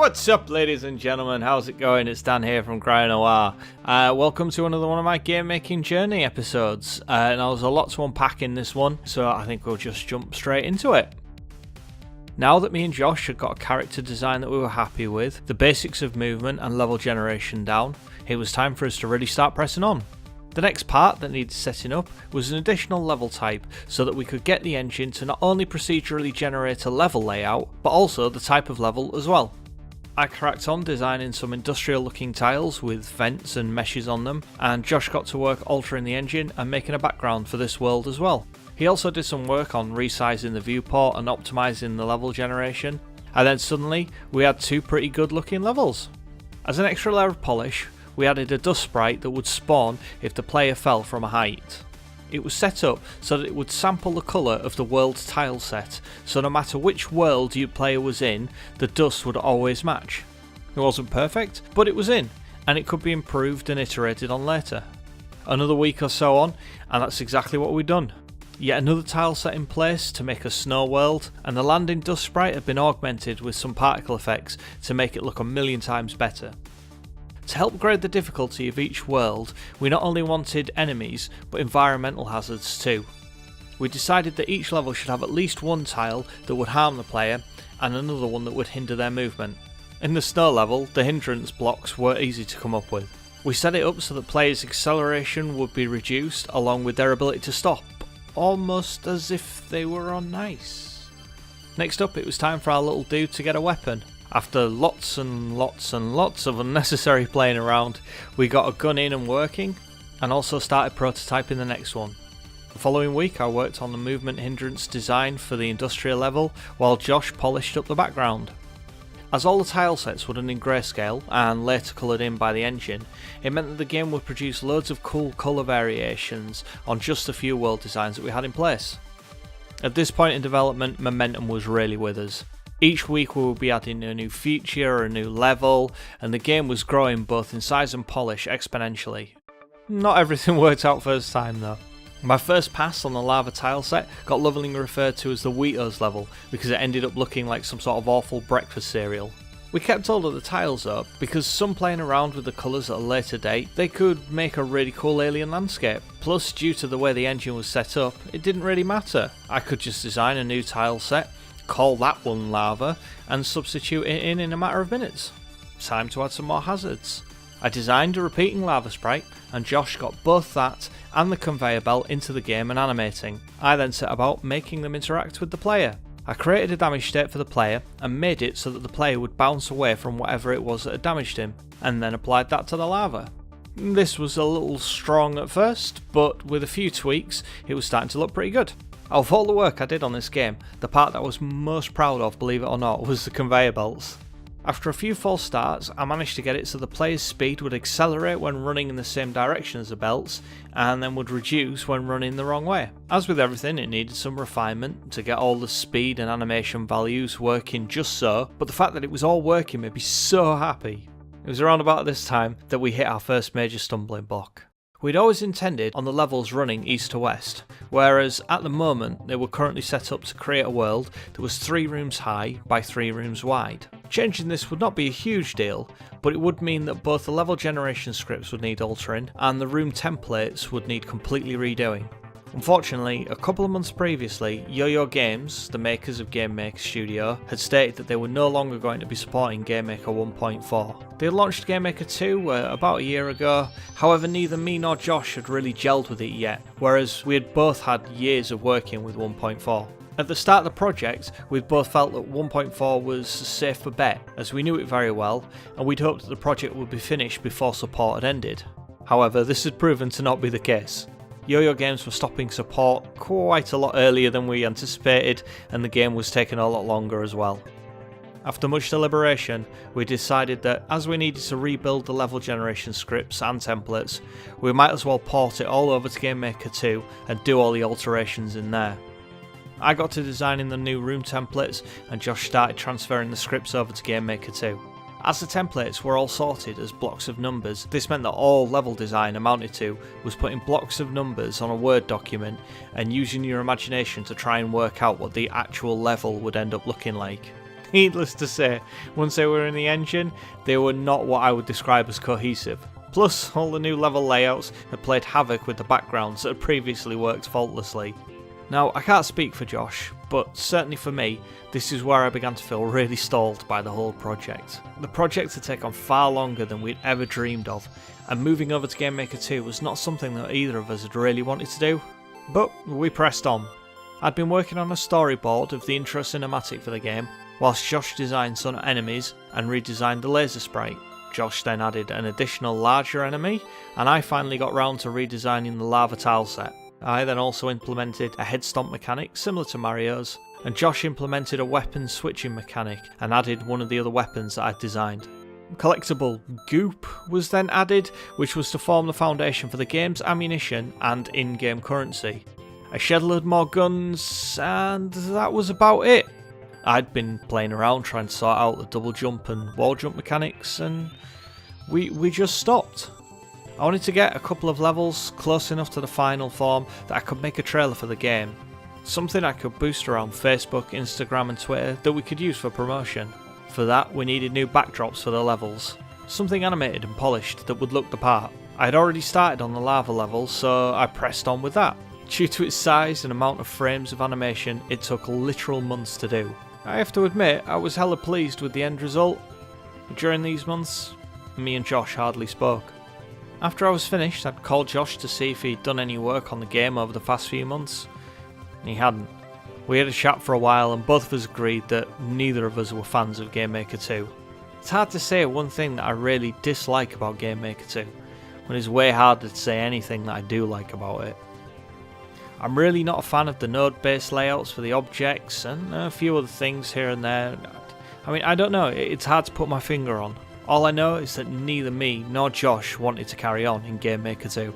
What's up, ladies and gentlemen? How's it going? It's Dan here from Cryonoir. Welcome to another one of my game making journey episodes. Now there's a lot to unpack in this one, so I think we'll just jump straight into it. Now that me and Josh had got a character design that we were happy with, the basics of movement and level generation down, it was time for us to really start pressing on. The next part that needed setting up was an additional level type so that we could get the engine to not only procedurally generate a level layout, but also the type of level as well. I cracked on designing some industrial looking tiles with vents and meshes on them, and Josh got to work altering the engine and making a background for this world as well. He also did some work on resizing the viewport and optimising the level generation, and then suddenly we had two pretty good looking levels. As an extra layer of polish, we added a dust sprite that would spawn if the player fell from a height. It was set up so that it would sample the colour of the world's tile set, so no matter which world your player was in, the dust would always match. It wasn't perfect, but it was in, and it could be improved and iterated on later. Another week or so on, and that's exactly what we'd done. Yet another tile set in place to make a snow world, and the landing dust sprite had been augmented with some particle effects to make it look a million times better. To help grade the difficulty of each world, we not only wanted enemies, but environmental hazards too. We decided that each level should have at least one tile that would harm the player, and another one that would hinder their movement. In the snow level, the hindrance blocks were easy to come up with. We set it up so that players' acceleration would be reduced along with their ability to stop, almost as if they were on ice. Next up, it was time for our little dude to get a weapon. After lots and lots and lots of unnecessary playing around, we got a gun in and working, and also started prototyping the next one. The following week I worked on the movement hindrance design for the industrial level, while Josh polished up the background. As all the tile sets were done in grayscale and later coloured in by the engine, it meant that the game would produce loads of cool colour variations on just a few world designs that we had in place. At this point in development, momentum was really with us. Each week we would be adding a new feature or a new level, and the game was growing both in size and polish exponentially. Not everything worked out first time though. My first pass on the lava tile set got lovingly referred to as the Wheatos level because it ended up looking like some sort of awful breakfast cereal. We kept all of the tiles up because some playing around with the colours at a later date, they could make a really cool alien landscape. Plus, due to the way the engine was set up, it didn't really matter. I could just design a new tile set, call that one lava, and substitute it in a matter of minutes. Time to add some more hazards. I designed a repeating lava sprite, and Josh got both that and the conveyor belt into the game and animating. I then set about making them interact with the player. I created a damage state for the player and made it so that the player would bounce away from whatever it was that had damaged him, and then applied that to the lava. This was a little strong at first, but with a few tweaks it was starting to look pretty good. Of all the work I did on this game, the part that I was most proud of, believe it or not, was the conveyor belts. After a few false starts, I managed to get it so the player's speed would accelerate when running in the same direction as the belts, and then would reduce when running the wrong way. As with everything, it needed some refinement to get all the speed and animation values working just so, but the fact that it was all working made me so happy. It was around about this time that we hit our first major stumbling block. We'd always intended on the levels running east to west, whereas at the moment they were currently set up to create a world that was 3 rooms high by 3 rooms wide. Changing this would not be a huge deal, but it would mean that both the level generation scripts would need altering and the room templates would need completely redoing. Unfortunately, a couple of months previously, Yo-Yo Games, the makers of Game Maker Studio, had stated that they were no longer going to be supporting Game Maker 1.4. They had launched Game Maker 2 about a year ago, however neither me nor Josh had really gelled with it yet, whereas we had both had years of working with 1.4. At the start of the project, we both felt that 1.4 was a safer bet, as we knew it very well, and we'd hoped that the project would be finished before support had ended. However, this had proven to not be the case. Yo-Yo Games were stopping support quite a lot earlier than we anticipated, and the game was taking a lot longer as well. After much deliberation, we decided that as we needed to rebuild the level generation scripts and templates, we might as well port it all over to Game Maker 2 and do all the alterations in there. I got to designing the new room templates, and Josh started transferring the scripts over to Game Maker 2. As the templates were all sorted as blocks of numbers, this meant that all level design amounted to was putting blocks of numbers on a Word document and using your imagination to try and work out what the actual level would end up looking like. Needless to say, once they were in the engine, they were not what I would describe as cohesive. Plus, all the new level layouts had played havoc with the backgrounds that had previously worked faultlessly. Now, I can't speak for Josh, but certainly for me, this is where I began to feel really stalled by the whole project. The project had taken far longer than we'd ever dreamed of, and moving over to Game Maker 2 was not something that either of us had really wanted to do. But we pressed on. I'd been working on a storyboard of the intro cinematic for the game, whilst Josh designed some enemies and redesigned the laser sprite. Josh then added an additional larger enemy, and I finally got round to redesigning the lava tile set. I then also implemented a head stomp mechanic similar to Mario's, and Josh implemented a weapon switching mechanic and added one of the other weapons that I'd designed. Collectible goop was then added, which was to form the foundation for the game's ammunition and in-game currency. I scheduled more guns, and that was about it. I'd been playing around trying to sort out the double jump and wall jump mechanics, and we just stopped. I wanted to get a couple of levels close enough to the final form that I could make a trailer for the game. Something I could boost around Facebook, Instagram and Twitter that we could use for promotion. For that, we needed new backdrops for the levels. Something animated and polished that would look the part. I had already started on the lava level, so I pressed on with that. Due to its size and amount of frames of animation, it took literal months to do. I have to admit, I was hella pleased with the end result. During these months, me and Josh hardly spoke. After I was finished, I'd called Josh to see if he'd done any work on the game over the past few months. He hadn't. We had a chat for a while and both of us agreed that neither of us were fans of Game Maker 2. It's hard to say one thing that I really dislike about Game Maker 2, when it's way harder to say anything that I do like about it. I'm really not a fan of the node-based layouts for the objects and a few other things here and there. I mean, I don't know, it's hard to put my finger on. All I know is that neither me nor Josh wanted to carry on in Game Maker 2.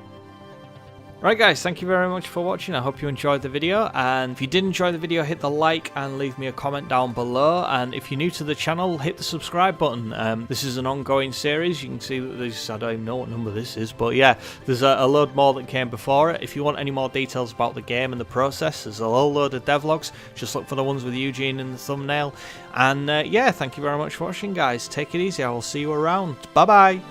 Right guys, thank you very much for watching. I hope you enjoyed the video, and if you did enjoy the video, hit the like and leave me a comment down below, and if you're new to the channel, hit the subscribe button. This is an ongoing series. You can see that there's, I don't even know what number this is, but yeah, there's a load more that came before it. If you want any more details about the game and the process, there's a whole load of devlogs. Just look for the ones with Eugene in the thumbnail. And yeah, thank you very much for watching guys. Take it easy, I will see you around. Bye bye.